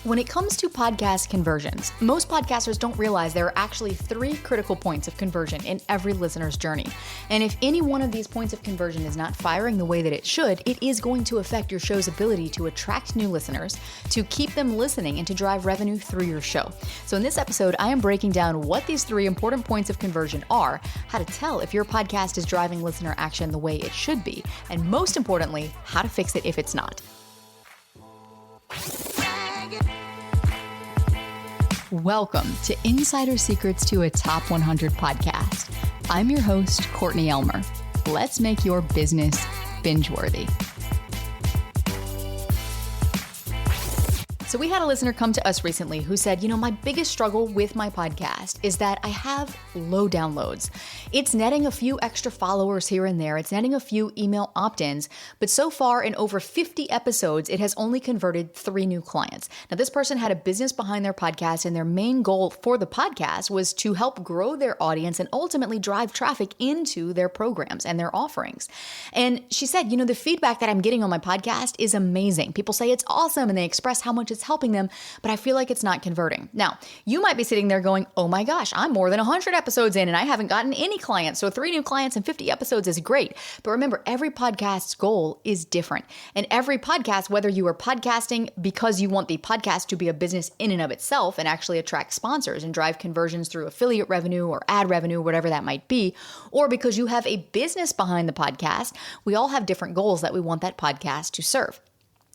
When it comes to podcast conversions, most podcasters don't realize there are actually 3 critical points of conversion in every listener's journey. And if any one of these points of conversion is not firing the way that it should, it is going to affect your show's ability to attract new listeners, to keep them listening, and to drive revenue through your show. So in this episode, I am breaking down what these 3 important points of conversion are, how to tell if your podcast is driving listener action the way it should be, and most importantly, how to fix it if it's not. Welcome to Insider Secrets to a Top 100 podcast. I'm your host, Courtney Elmer. Let's make your business binge-worthy. So we had a listener come to us recently who said, my biggest struggle with my podcast is that I have low downloads. It's netting a few extra followers here and there. It's netting a few email opt-ins. But so far in over 50 episodes, it has only converted 3 new clients. Now, this person had a business behind their podcast, and their main goal for the podcast was to help grow their audience and ultimately drive traffic into their programs and their offerings. And she said, the feedback that I'm getting on my podcast is amazing. People say it's awesome, and they express how much it's helping them, but I feel like it's not converting. Now, you might be sitting there going, oh my gosh, I'm more than 100 episodes in and I haven't gotten any clients. So 3 new clients in 50 episodes is great. But remember, every podcast's goal is different. And every podcast, whether you are podcasting because you want the podcast to be a business in and of itself and actually attract sponsors and drive conversions through affiliate revenue or ad revenue, whatever that might be, or because you have a business behind the podcast, we all have different goals that we want that podcast to serve.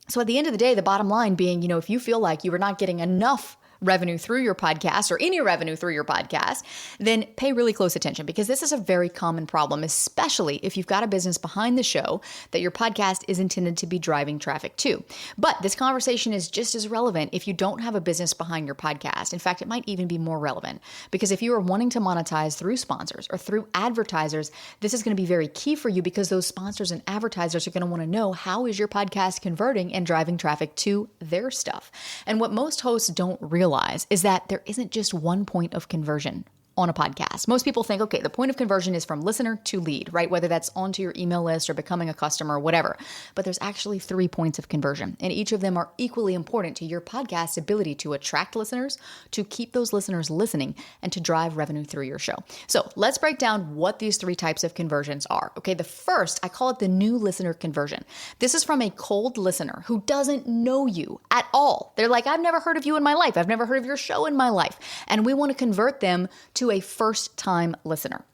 So at the end of the day, the bottom line being, if you feel like you are not getting enough revenue through your podcast or any revenue through your podcast, then pay really close attention, because this is a very common problem, especially if you've got a business behind the show that your podcast is intended to be driving traffic to. But this conversation is just as relevant if you don't have a business behind your podcast. In fact, it might even be more relevant, because if you are wanting to monetize through sponsors or through advertisers, this is going to be very key for you, because those sponsors and advertisers are going to want to know, how is your podcast converting and driving traffic to their stuff? And what most hosts don't realize is that there isn't just one point of conversion on a podcast. Most people think, okay, the point of conversion is from listener to lead, right? Whether that's onto your email list or becoming a customer or whatever. But there's actually 3 points of conversion, and each of them are equally important to your podcast's ability to attract listeners, to keep those listeners listening, and to drive revenue through your show. So let's break down what these 3 types of conversions are. Okay, the first, I call it the new listener conversion. This is from a cold listener who doesn't know you at all. They're like, I've never heard of you in my life. I've never heard of your show in my life. And we want to convert them to a first-time listener,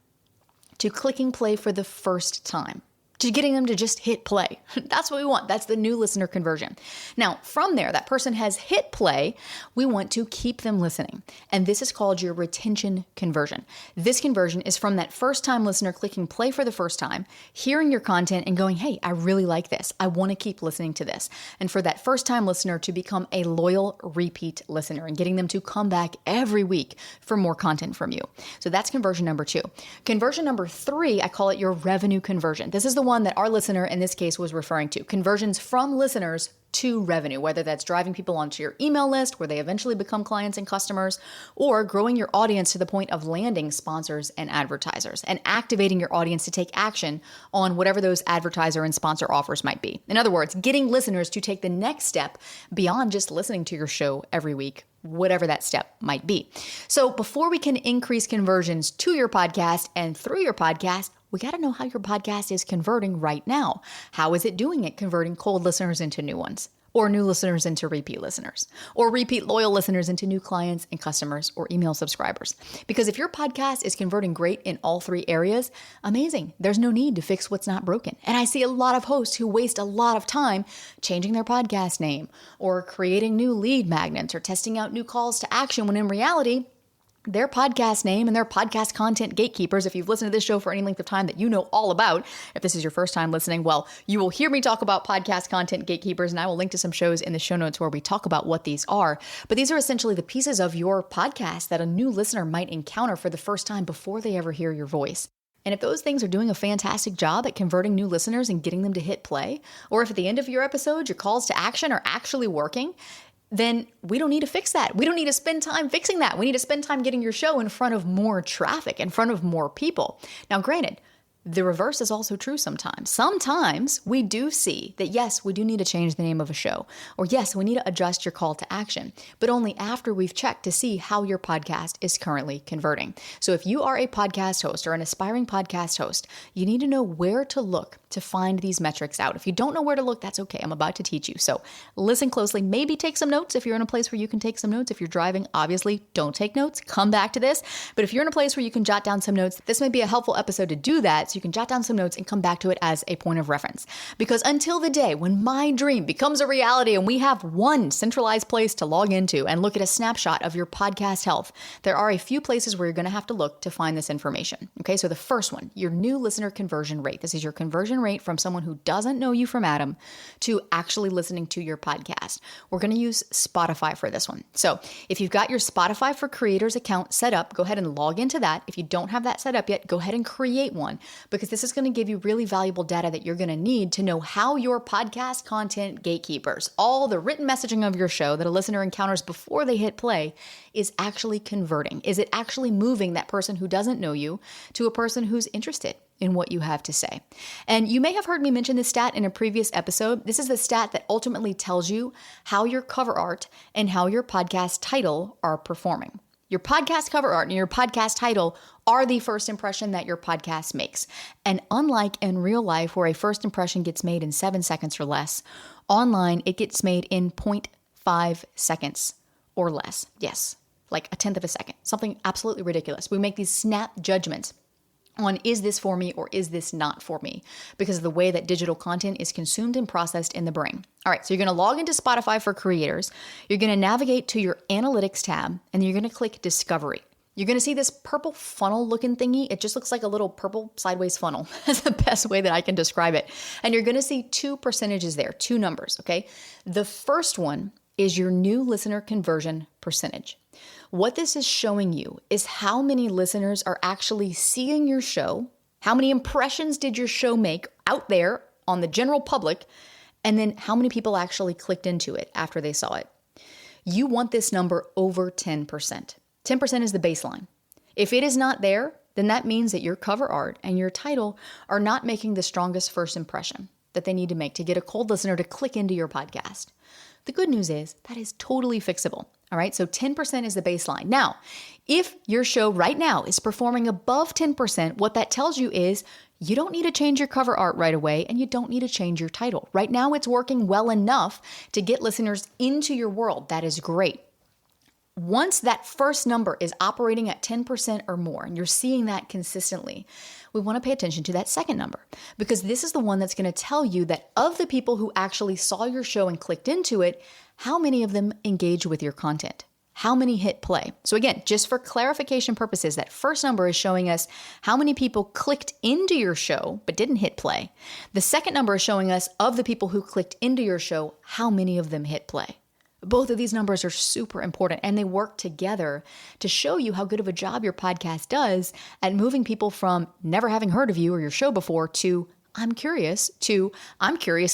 to clicking play for the first time, to getting them to just hit play. That's what we want. That's the new listener conversion. Now, from there, that person has hit play. We want to keep them listening. And this is called your retention conversion. This conversion is from that first-time listener clicking play for the first time, hearing your content and going, hey, I really like this. I want to keep listening to this. And for that first-time listener to become a loyal repeat listener and getting them to come back every week for more content from you. So that's conversion number 2. Conversion number 3, I call it your revenue conversion. This is the one that our listener in this case was referring to. Conversions from listeners to revenue, whether that's driving people onto your email list where they eventually become clients and customers, or growing your audience to the point of landing sponsors and advertisers and activating your audience to take action on whatever those advertiser and sponsor offers might be. In other words, getting listeners to take the next step beyond just listening to your show every week, whatever that step might be. So before we can increase conversions to your podcast and through your podcast, we got to know how your podcast is converting right now. How is it doing it, converting cold listeners into new ones, or new listeners into repeat listeners, or repeat loyal listeners into new clients and customers or email subscribers? Because if your podcast is converting great in all 3 areas, amazing. There's no need to fix what's not broken. And I see a lot of hosts who waste a lot of time changing their podcast name or creating new lead magnets or testing out new calls to action, when in reality, their podcast name and their podcast content gatekeepers, if you've listened to this show for any length of time that you know all about, if this is your first time listening, well, you will hear me talk about podcast content gatekeepers, and I will link to some shows in the show notes where we talk about what these are. But these are essentially the pieces of your podcast that a new listener might encounter for the first time before they ever hear your voice. And if those things are doing a fantastic job at converting new listeners and getting them to hit play, or if at the end of your episode, your calls to action are actually working, then we don't need to fix that. We don't need to spend time fixing that. We need to spend time getting your show in front of more traffic, in front of more people. Now, granted, The reverse is also true sometimes. Sometimes we do see that, yes, we do need to change the name of a show, or yes, we need to adjust your call to action, but only after we've checked to see how your podcast is currently converting. So if you are a podcast host or an aspiring podcast host, you need to know where to look to find these metrics out. If you don't know where to look, that's okay. I'm about to teach you. So listen closely, maybe take some notes if you're in a place where you can take some notes. If you're driving, obviously don't take notes, come back to this. But if you're in a place where you can jot down some notes, this may be a helpful episode to do that. So you can jot down some notes and come back to it as a point of reference. Because until the day when my dream becomes a reality and we have one centralized place to log into and look at a snapshot of your podcast health, there are a few places where you're going to have to look to find this information. Okay, so the first one, your new listener conversion rate. This is your conversion rate from someone who doesn't know you from Adam to actually listening to your podcast. We're going to use Spotify for this one. So if you've got your Spotify for Creators account set up, go ahead and log into that. If you don't have that set up yet, go ahead and create one, because this is going to give you really valuable data that you're going to need to know how your podcast content gatekeepers, all the written messaging of your show that a listener encounters before they hit play, is actually converting. Is it actually moving that person who doesn't know you to a person who's interested in what you have to say? And you may have heard me mention this stat in a previous episode. This is the stat that ultimately tells you how your cover art and how your podcast title are performing. Your podcast cover art and your podcast title are the first impression that your podcast makes. And unlike in real life, where a first impression gets made in 7 seconds or less, online it gets made in 0.5 seconds or less. Yes, like a tenth of a second, something absolutely ridiculous. We make these snap judgments on, is this for me or is this not for me? Because of the way that digital content is consumed and processed in the brain. All right, so you're going to log into Spotify for Creators. You're going to navigate to your Analytics tab, and you're going to click Discovery. You're going to see this purple funnel looking thingy. It just looks like a little purple sideways funnel. That's the best way that I can describe it. And you're going to see 2 percentages there, 2 numbers, okay? The first one is your new listener conversion percentage. What this is showing you is how many listeners are actually seeing your show, how many impressions did your show make out there on the general public, and then how many people actually clicked into it after they saw it. You want this number over 10%. 10% is the baseline. If it is not there, then that means that your cover art and your title are not making the strongest first impression that they need to make to get a cold listener to click into your podcast. The good news is that is totally fixable. All right, so 10% is the baseline. Now, if your show right now is performing above 10%, what that tells you is you don't need to change your cover art right away, and you don't need to change your title. Right now, it's working well enough to get listeners into your world. That is great. Once that first number is operating at 10% or more, and you're seeing that consistently, we want to pay attention to that second number, because this is the one that's going to tell you that of the people who actually saw your show and clicked into it, how many of them engage with your content? How many hit play? So again, just for clarification purposes, that first number is showing us how many people clicked into your show but didn't hit play. The second number is showing us of the people who clicked into your show, how many of them hit play. Both of these numbers are super important, and they work together to show you how good of a job your podcast does at moving people from never having heard of you or your show before to I'm curious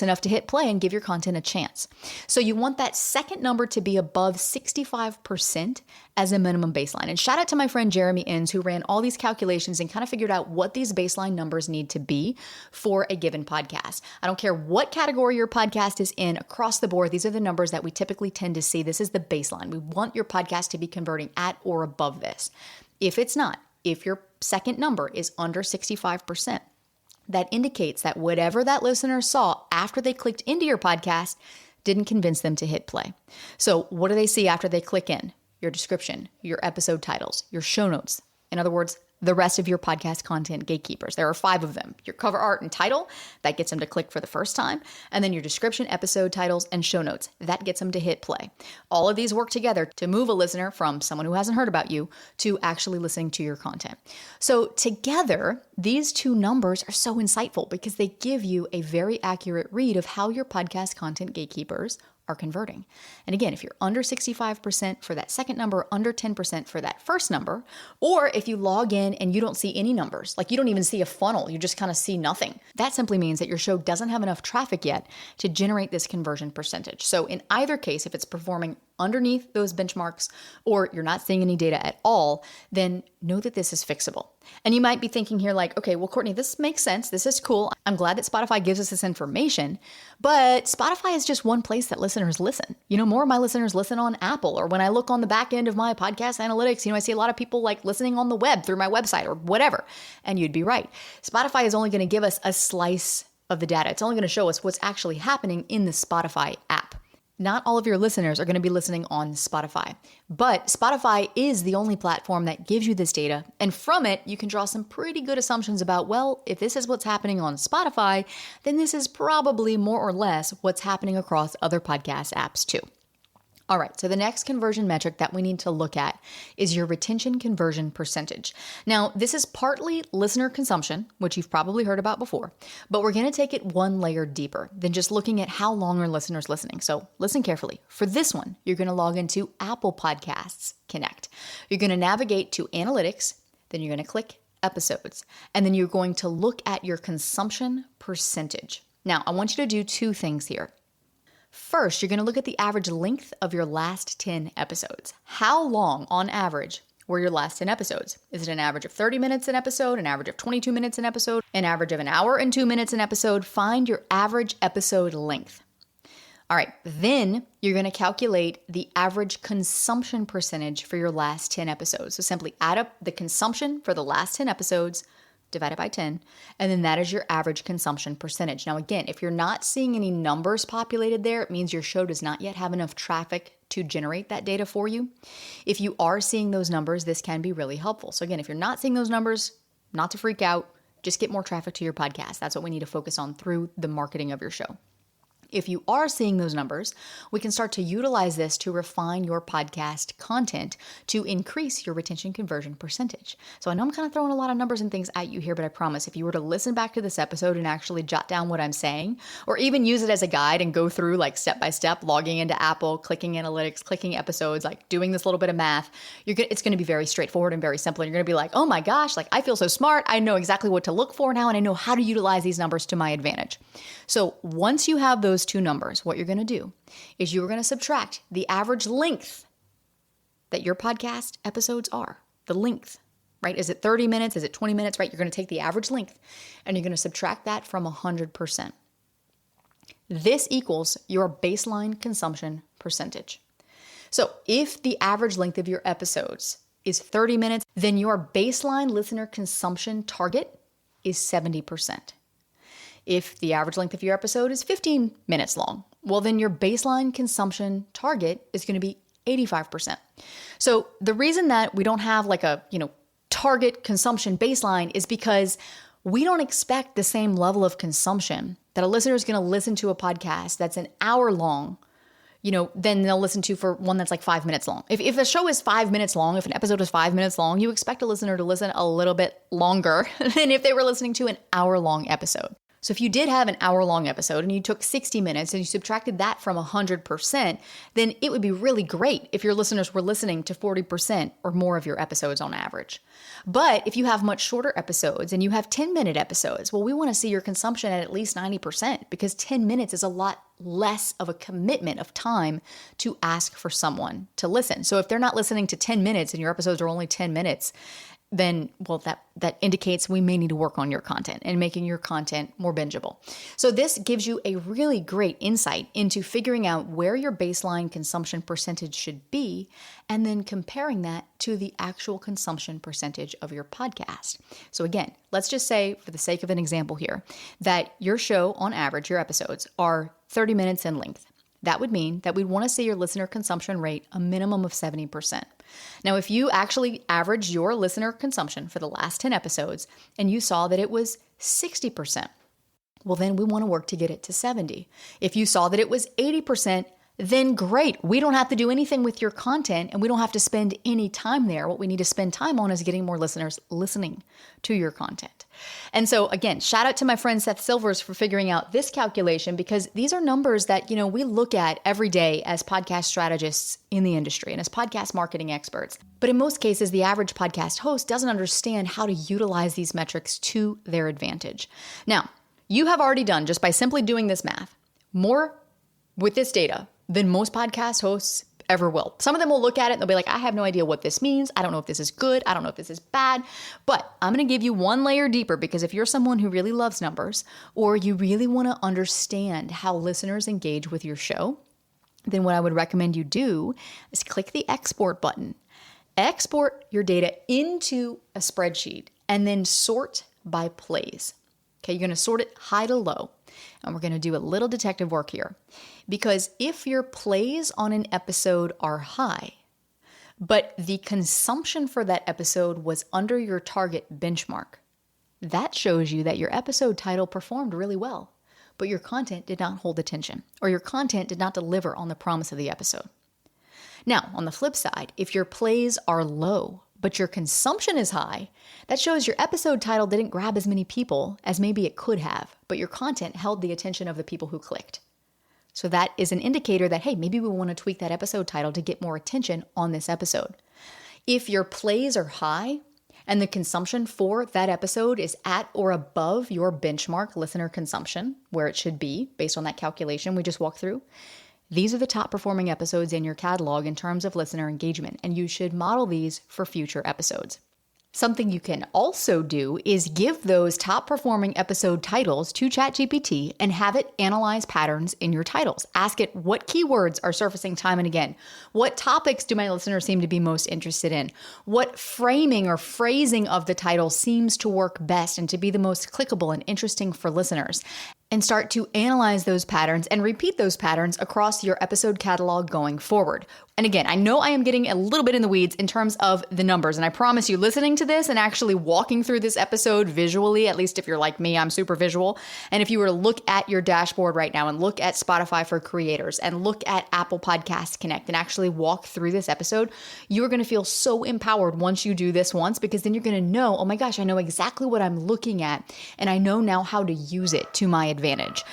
enough to hit play and give your content a chance. So you want that second number to be above 65% as a minimum baseline. And shout out to my friend Jeremy Inns, who ran all these calculations and kind of figured out what these baseline numbers need to be for a given podcast. I don't care what category your podcast is in, across the board, these are the numbers that we typically tend to see. This is the baseline. We want your podcast to be converting at or above this. If it's not, if your second number is under 65%, that indicates that whatever that listener saw after they clicked into your podcast didn't convince them to hit play. So what do they see after they click in? Your description, your episode titles, your show notes. In other words, the rest of your podcast content gatekeepers. There are 5 of them. Your cover art and title, that gets them to click for the first time. And then your description, episode titles, and show notes. That gets them to hit play. All of these work together to move a listener from someone who hasn't heard about you to actually listening to your content. So together, these 2 numbers are so insightful because they give you a very accurate read of how your podcast content gatekeepers are converting. And again, if you're under 65% for that second number, under 10% for that first number, or if you log in and you don't see any numbers, like you don't even see a funnel, you just kind of see nothing, that simply means that your show doesn't have enough traffic yet to generate this conversion percentage. So in either case, if it's performing underneath those benchmarks, or you're not seeing any data at all, then know that this is fixable. And you might be thinking here like, okay, well, Courtney, this makes sense. This is cool. I'm glad that Spotify gives us this information, but Spotify is just one place that listeners listen. More of my listeners listen on Apple, or when I look on the back end of my podcast analytics, I see a lot of people like listening on the web through my website or whatever. And you'd be right. Spotify is only going to give us a slice of the data. It's only going to show us what's actually happening in the Spotify app. Not all of your listeners are going to be listening on Spotify, but Spotify is the only platform that gives you this data. And from it, you can draw some pretty good assumptions about, well, if this is what's happening on Spotify, then this is probably more or less what's happening across other podcast apps too. All right, so the next conversion metric that we need to look at is your retention conversion percentage. Now, this is partly listener consumption, which you've probably heard about before, but we're going to take it one layer deeper than just looking at how long are listeners listening. So listen carefully. For this one, you're going to log into Apple Podcasts Connect. You're going to navigate to Analytics, then you're going to click Episodes, and then you're going to look at your consumption percentage. Now, I want you to do two things here. First, you're going to look at the average length of your last 10 episodes. How long, on average, were your last 10 episodes? Is it an average of 30 minutes an episode, an average of 22 minutes an episode, an average of an hour and 2 minutes an episode? Find your average episode length. All right, then you're going to calculate the average consumption percentage for your last 10 episodes. So simply add up the consumption for the last 10 episodes, divided by 10, and then that is your average consumption percentage. Now, again, if you're not seeing any numbers populated there, it means your show does not yet have enough traffic to generate that data for you. If you are seeing those numbers, this can be really helpful. So again, if you're not seeing those numbers, not to freak out, just get more traffic to your podcast. That's what we need to focus on through the marketing of your show. If you are seeing those numbers, we can start to utilize this to refine your podcast content to increase your retention conversion percentage. So I know I'm kind of throwing a lot of numbers and things at you here, but I promise if you were to listen back to this episode and actually jot down what I'm saying, or even use it as a guide and go through like step by step, logging into Apple, clicking analytics, clicking episodes, like doing this little bit of math, it's going to be very straightforward and very simple. And you're going to be like, oh my gosh, like I feel so smart. I know exactly what to look for now, and I know how to utilize these numbers to my advantage. So once you have those two numbers, what you're going to do is you're going to subtract the average length that your podcast episodes are. The length, right? Is it 30 minutes? Is it 20 minutes, right? You're going to take the average length and you're going to subtract that from 100%. This equals your baseline consumption percentage. So if the average length of your episodes is 30 minutes, then your baseline listener consumption target is 70%. If the average length of your episode is 15 minutes long, well, then your baseline consumption target is going to be 85%. So the reason that we don't have like a, target consumption baseline is because we don't expect the same level of consumption that a listener is going to listen to a podcast that's an hour long, then they'll listen to for one that's like 5 minutes long. If a show is 5 minutes long, if an episode is 5 minutes long, you expect a listener to listen a little bit longer than if they were listening to an hour-long episode. So if you did have an hour-long episode and you took 60 minutes and you subtracted that from 100%, then it would be really great if your listeners were listening to 40% or more of your episodes on average. But if you have much shorter episodes and you have 10-minute episodes, well, we want to see your consumption at least 90% because 10 minutes is a lot less of a commitment of time to ask for someone to listen. So if they're not listening to 10 minutes and your episodes are only 10 minutes, then, well, that indicates we may need to work on your content and making your content more bingeable. So this gives you a really great insight into figuring out where your baseline consumption percentage should be and then comparing that to the actual consumption percentage of your podcast. So again, let's just say, for the sake of an example here, that your show, on average, your episodes are 30 minutes in length. That would mean that we'd want to see your listener consumption rate a minimum of 70%. Now, if you actually average your listener consumption for the last 10 episodes and you saw that it was 60%, well, then we want to work to get it to 70. If you saw that it was 80%, then great. We don't have to do anything with your content and we don't have to spend any time there. What we need to spend time on is getting more listeners listening to your content. And so again, shout out to my friend Seth Silvers for figuring out this calculation, because these are numbers that, we look at every day as podcast strategists in the industry and as podcast marketing experts. But in most cases, the average podcast host doesn't understand how to utilize these metrics to their advantage. Now, you have already done, just by simply doing this math, more with this data than most podcast hosts ever will. Some of them will look at it and they'll be like, I have no idea what this means. I don't know if this is good. I don't know if this is bad. But I'm going to give you one layer deeper, because if you're someone who really loves numbers, or you really want to understand how listeners engage with your show, then what I would recommend you do is click the export button. Export your data into a spreadsheet and then sort by plays. Okay, you're going to sort it high to low. And we're going to do a little detective work here. Because if your plays on an episode are high, but the consumption for that episode was under your target benchmark, that shows you that your episode title performed really well, but your content did not hold attention, or your content did not deliver on the promise of the episode. Now, on the flip side, if your plays are low, but your consumption is high, that shows your episode title didn't grab as many people as maybe it could have, but your content held the attention of the people who clicked. So that is an indicator that, hey, maybe we want to tweak that episode title to get more attention on this episode. If your plays are high and the consumption for that episode is at or above your benchmark listener consumption, where it should be based on that calculation we just walked through, these are the top performing episodes in your catalog in terms of listener engagement, and you should model these for future episodes. Something you can also do is give those top performing episode titles to ChatGPT and have it analyze patterns in your titles. Ask it what keywords are surfacing time and again. What topics do my listeners seem to be most interested in? What framing or phrasing of the title seems to work best and to be the most clickable and interesting for listeners? And start to analyze those patterns and repeat those patterns across your episode catalog going forward. And again, I know I am getting a little bit in the weeds in terms of the numbers, and I promise you, listening to this and actually walking through this episode visually, at least if you're like me, I'm super visual. And if you were to look at your dashboard right now and look at Spotify for Creators and look at Apple Podcasts Connect and actually walk through this episode, you're going to feel so empowered once you do this once, because then you're going to know, oh my gosh, I know exactly what I'm looking at, and I know now how to use it to my advantage.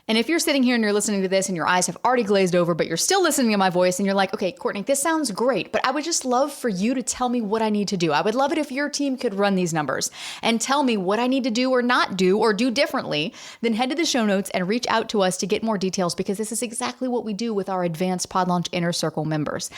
And if you're sitting here and you're listening to this and your eyes have already glazed over, but you're still listening to my voice and you're like, okay, Courtney, this sounds great, but I would just love for you to tell me what I need to do. I would love it if your team could run these numbers and tell me what I need to do or not do or do differently. Then head to the show notes and reach out to us to get more details, because this is exactly what we do with our advanced Pod Launch Inner Circle members.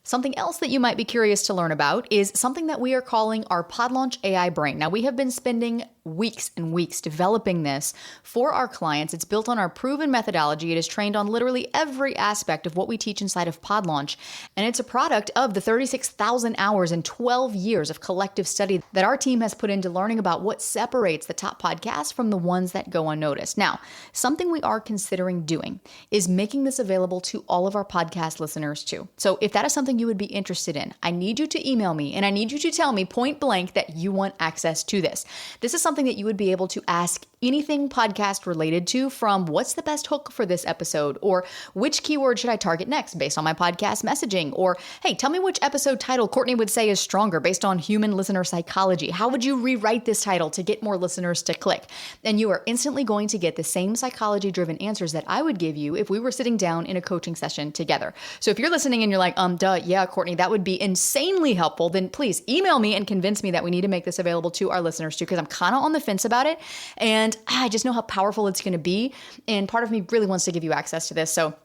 Something else that you might be curious to learn about is something that we are calling our Pod Launch AI Brain. Now, we have been spending weeks and weeks developing this for our clients. It's built on our proven methodology. It is trained on literally every aspect of what we teach inside of Pod Launch. And it's a product of the 36,000 hours and 12 years of collective study that our team has put into learning about what separates the top podcasts from the ones that go unnoticed. Now, something we are considering doing is making this available to all of our podcast listeners too. So if that is something you would be interested in, I need you to email me and I need you to tell me point blank that you want access to this. This is something that you would be able to ask anything podcast related to, from what's the best hook for this episode, or which keyword should I target next based on my podcast messaging, or hey, tell me which episode title Courtney would say is stronger based on human listener psychology. How would you rewrite this title to get more listeners to click? And you are instantly going to get the same psychology-driven answers that I would give you if we were sitting down in a coaching session together. So if you're listening and you're like, yeah, Courtney, that would be insanely helpful, then please email me and convince me that we need to make this available to our listeners too, because I'm kind of on the fence about it. And I just know how powerful it's going to be. And part of me really wants to give you access to this. So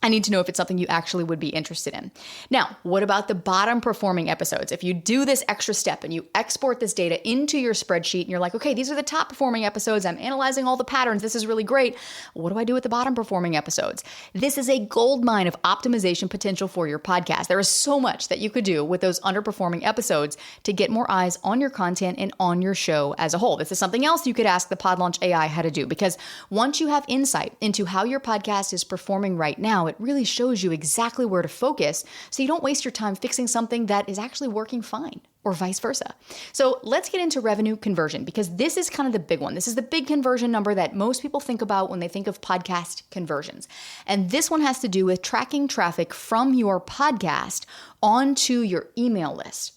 I need to know if it's something you actually would be interested in. Now, what about the bottom performing episodes? If you do this extra step and you export this data into your spreadsheet and you're like, okay, these are the top performing episodes. I'm analyzing all the patterns. This is really great. What do I do with the bottom performing episodes? This is a gold mine of optimization potential for your podcast. There is so much that you could do with those underperforming episodes to get more eyes on your content and on your show as a whole. This is something else you could ask the Pod Launch AI how to do, because once you have insight into how your podcast is performing right now, it really shows you exactly where to focus so you don't waste your time fixing something that is actually working fine, or vice versa. So let's get into revenue conversion, because this is kind of the big one. This is the big conversion number that most people think about when they think of podcast conversions. And this one has to do with tracking traffic from your podcast onto your email list.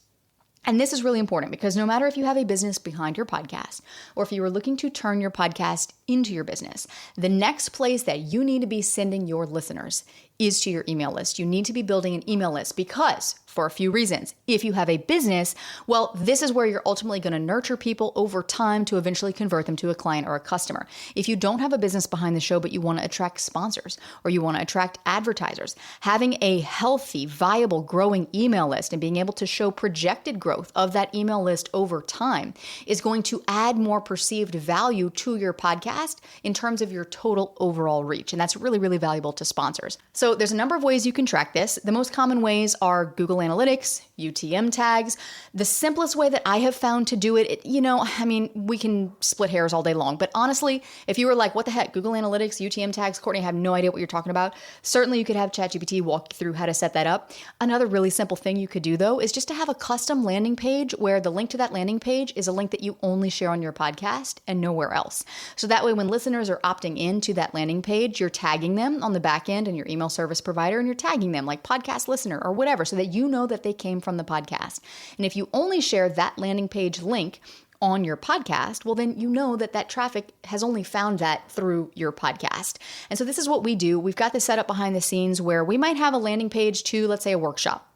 And this is really important because no matter if you have a business behind your podcast, or if you are looking to turn your podcast into your business, the next place that you need to be sending your listeners is to your email list. You need to be building an email list because, for a few reasons, if you have a business, well, this is where you're ultimately going to nurture people over time to eventually convert them to a client or a customer. If you don't have a business behind the show, but you want to attract sponsors or you want to attract advertisers, having a healthy, viable, growing email list and being able to show projected growth of that email list over time is going to add more perceived value to your podcast in terms of your total overall reach. And that's really, really valuable to sponsors. So there's a number of ways you can track this. The most common ways are Google Analytics, UTM tags. The simplest way that I have found to do it, we can split hairs all day long, but honestly, if you were like, what the heck, Google Analytics, UTM tags, Courtney, I have no idea what you're talking about. Certainly you could have ChatGPT walk you through how to set that up. Another really simple thing you could do though, is just to have a custom landing page where the link to that landing page is a link that you only share on your podcast and nowhere else. So that way, when listeners are opting into that landing page, you're tagging them on the back end and your email service provider, and you're tagging them like podcast listener or whatever, so that you know that they came from the podcast. And if you only share that landing page link on your podcast, well, then you know that that traffic has only found that through your podcast. And so this is what we do. We've got this set up behind the scenes where we might have a landing page to, let's say, a workshop.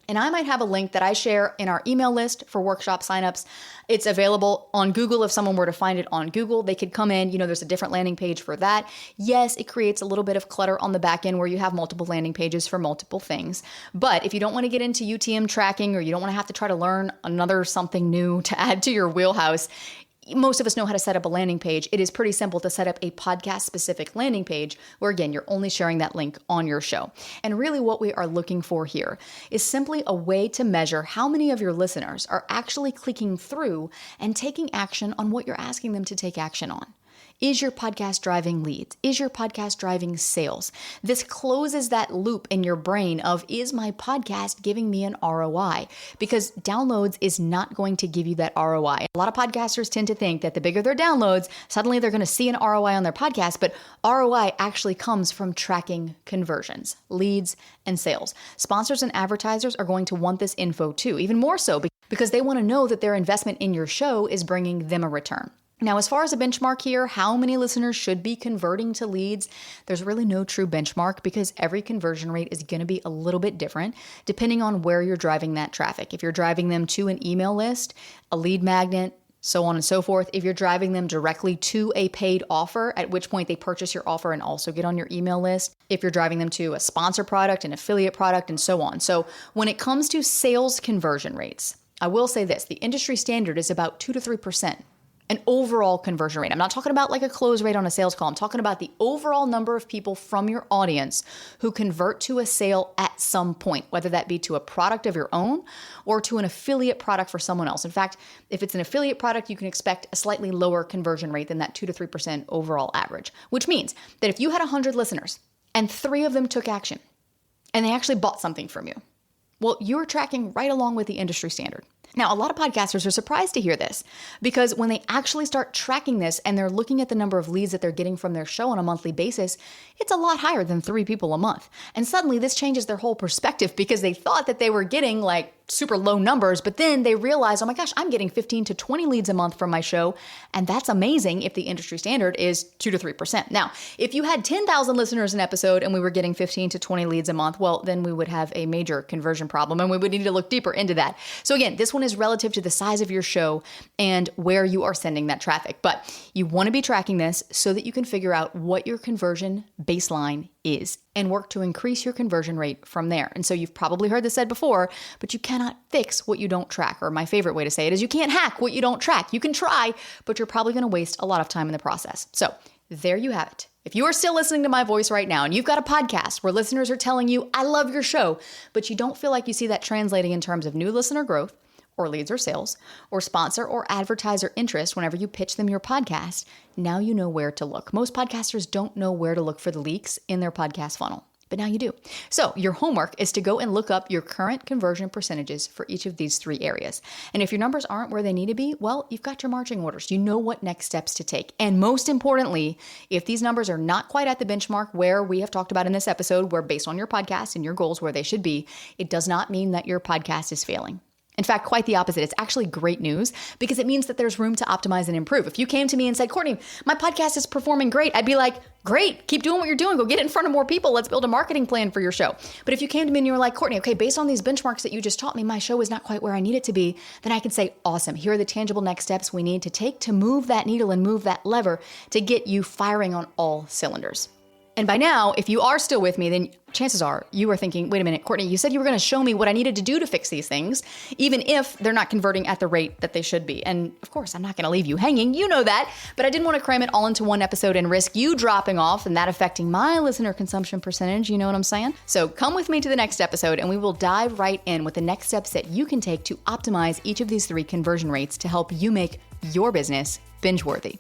And I might have a link that I share in our email list for workshop signups. It's available on Google. If someone were to find it on Google, they could come in, there's a different landing page for that. Yes, it creates a little bit of clutter on the back end where you have multiple landing pages for multiple things. But if you don't want to get into UTM tracking, or you don't want to have to try to learn another something new to add to your wheelhouse, most of us know how to set up a landing page. It is pretty simple to set up a podcast-specific landing page where, again, you're only sharing that link on your show. And really what we are looking for here is simply a way to measure how many of your listeners are actually clicking through and taking action on what you're asking them to take action on. Is your podcast driving leads? Is your podcast driving sales? This closes that loop in your brain of, is my podcast giving me an ROI? Because downloads is not going to give you that ROI. A lot of podcasters tend to think that the bigger their downloads, suddenly they're going to see an ROI on their podcast, but ROI actually comes from tracking conversions, leads, and sales. Sponsors and advertisers are going to want this info too, even more so because they want to know that their investment in your show is bringing them a return. Now, as far as a benchmark here, how many listeners should be converting to leads? There's really no true benchmark because every conversion rate is going to be a little bit different depending on where you're driving that traffic. If you're driving them to an email list, a lead magnet, so on and so forth. If you're driving them directly to a paid offer, at which point they purchase your offer and also get on your email list. If you're driving them to a sponsor product, an affiliate product, and so on. So when it comes to sales conversion rates, I will say this, the industry standard is about 2 to 3%. An overall conversion rate. I'm not talking about like a close rate on a sales call. I'm talking about the overall number of people from your audience who convert to a sale at some point, whether that be to a product of your own or to an affiliate product for someone else. In fact, if it's an affiliate product, you can expect a slightly lower conversion rate than that 2 to 3% overall average, which means that if you had 100 listeners and 3 of them took action and they actually bought something from you, well, you're tracking right along with the industry standard. Now, a lot of podcasters are surprised to hear this because when they actually start tracking this and they're looking at the number of leads that they're getting from their show on a monthly basis, it's a lot higher than 3 people a month. And suddenly this changes their whole perspective because they thought that they were getting like super low numbers, but then they realize, oh my gosh, I'm getting 15 to 20 leads a month from my show. And that's amazing if the industry standard is 2 to 3%. Now, if you had 10,000 listeners an episode and we were getting 15 to 20 leads a month, well, then we would have a major conversion problem and we would need to look deeper into that. So again, this one is relative to the size of your show and where you are sending that traffic. But you want to be tracking this so that you can figure out what your conversion baseline is and work to increase your conversion rate from there. And so you've probably heard this said before, but you cannot fix what you don't track. Or my favorite way to say it is you can't hack what you don't track. You can try, but you're probably going to waste a lot of time in the process. So there you have it. If you are still listening to my voice right now and you've got a podcast where listeners are telling you, I love your show, but you don't feel like you see that translating in terms of new listener growth, or leads or sales, or sponsor or advertiser interest whenever you pitch them your podcast, now you know where to look. Most podcasters don't know where to look for the leaks in their podcast funnel, but now you do. So your homework is to go and look up your current conversion percentages for each of these 3 areas. And if your numbers aren't where they need to be, well, you've got your marching orders. You know what next steps to take. And most importantly, if these numbers are not quite at the benchmark where we have talked about in this episode, where based on your podcast and your goals where they should be, it does not mean that your podcast is failing. In fact, quite the opposite. It's actually great news because it means that there's room to optimize and improve. If you came to me and said, Courtney, my podcast is performing great, I'd be like, great, keep doing what you're doing. Go get it in front of more people. Let's build a marketing plan for your show. But if you came to me and you were like, Courtney, okay, based on these benchmarks that you just taught me, my show is not quite where I need it to be, then I can say, awesome, here are the tangible next steps we need to take to move that needle and move that lever to get you firing on all cylinders. And by now, if you are still with me, then chances are you are thinking, wait a minute, Courtney, you said you were going to show me what I needed to do to fix these things, even if they're not converting at the rate that they should be. And of course, I'm not going to leave you hanging. You know that. But I didn't want to cram it all into one episode and risk you dropping off and that affecting my listener consumption percentage. You know what I'm saying? So come with me to the next episode and we will dive right in with the next steps that you can take to optimize each of these 3 conversion rates to help you make your business binge-worthy.